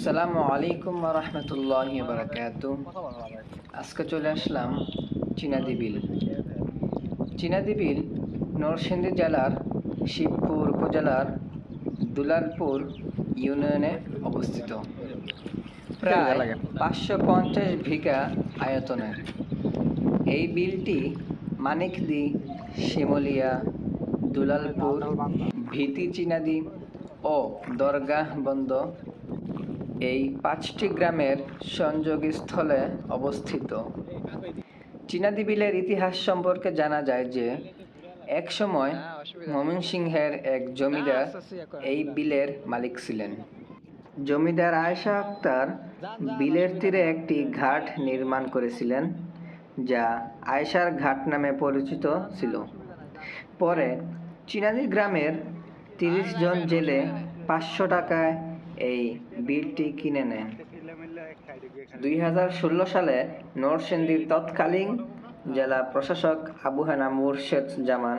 আসসালামু আলাইকুম ওয়া রাহমাতুল্লাহি ওয়া বারাকাতুহু। আজকে চলে আসলাম চীনাদি বিল। চীনাদি বিল নরসিংদী জেলার শিবপুর উপজেলার দুলালপুর ইউনিয়নে অবস্থিত। প্রায় 550 বিঘা আয়তনের এই বিলটি মানিকদি, শিমুলিয়া, দুলালপুর, ভিতি চীনাদি ও দরগাহবন্দ এই 5টি গ্রামের সংযোগস্থলে অবস্থিত। চীনাদি বিলের ইতিহাস সম্পর্কে জানা যায় যে একসময় ময়মনসিংহের এক জমিদার এই বিলের মালিক ছিলেন। জমিদার আয়েশা আক্তার বিলের তীরে একটি ঘাট নির্মাণ করেছিলেন, যা আয়েশার ঘাট নামে পরিচিত ছিল। পরে চীনাদি গ্রামের 30 জন জেলে 500 টাকায় এই বিলটি কিনে নেন। 2016 সালে নরসিংদীর তৎকালীন জেলা প্রশাসক আবু হেনা মুর্শেদ জামান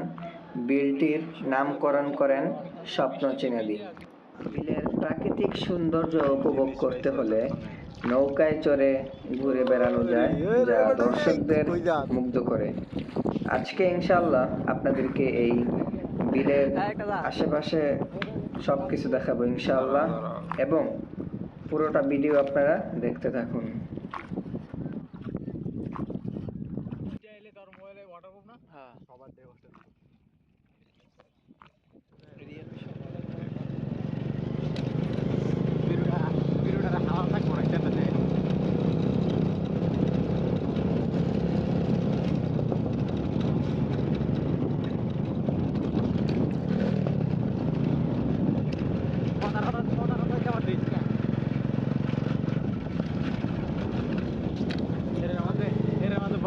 বিলটির নামকরণ করেন স্বপ্ন চীনাদি। বিলের প্রাকৃতিক সৌন্দর্য উপভোগ করতে হলে নৌকায় চড়ে ঘুরে বেড়ানো যায়, যা দর্শকদের মুগ্ধ করে। আজকে ইনশাআল্লাহ আপনাদেরকে এই বিলের আশেপাশে সবকিছু দেখাবো ইনশাআল্লাহ, এবং পুরোটা ভিডিও আপনারা দেখতে থাকুন।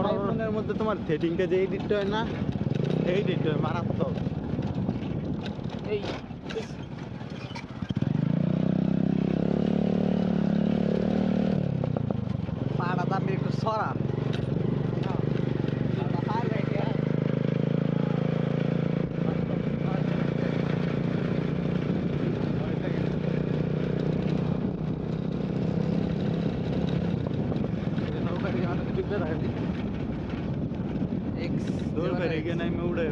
আইফোনের মধ্যে তোমার সেটিংটা যে এডিটটা হয় না, এই এডিটটা মারাত্মক। এই পাড়া দামের একটু সরা দূর করে গিয়ে নাই উড়ে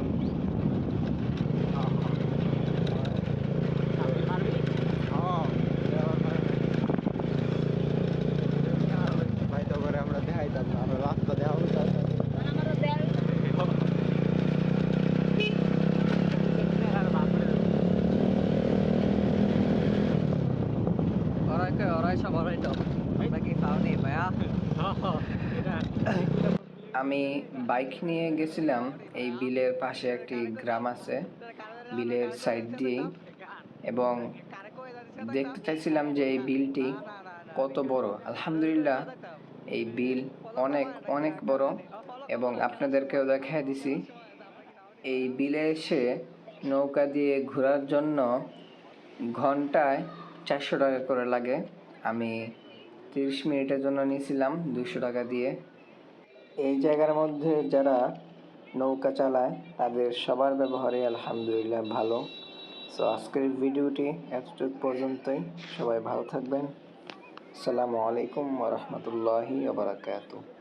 আমরা দেখাইতাম না, আমরা রাস্তা দেওয়া আমি বাইক নিয়ে গেছিলাম। এই বিলের পাশে একটি গ্রাম আছে বিলের সাইড দিয়েই, এবং দেখতে চাইছিলাম যে এই বিলটি কত বড়। আলহামদুলিল্লাহ এই বিল অনেক অনেক বড়, এবং আপনাদেরকেও দেখাই দিছি। এই বিলে এসে নৌকা দিয়ে ঘোরার জন্য ঘন্টায় 400 টাকা করে লাগে। আমি 30 মিনিটের জন্য নিয়েছিলাম 200 টাকা দিয়ে। এই জায়গার মধ্যে যারা নৌকা চালায় তাদের সবার ব্যবহারে আলহামদুলিল্লাহ ভালো। সো আজকের ভিডিওটি এতটুকু পর্যন্তই। সবাই ভালো থাকবেন। আসসালামু আলাইকুম ওয়া রাহমাতুল্লাহি ওয়া বারাকাতুহু।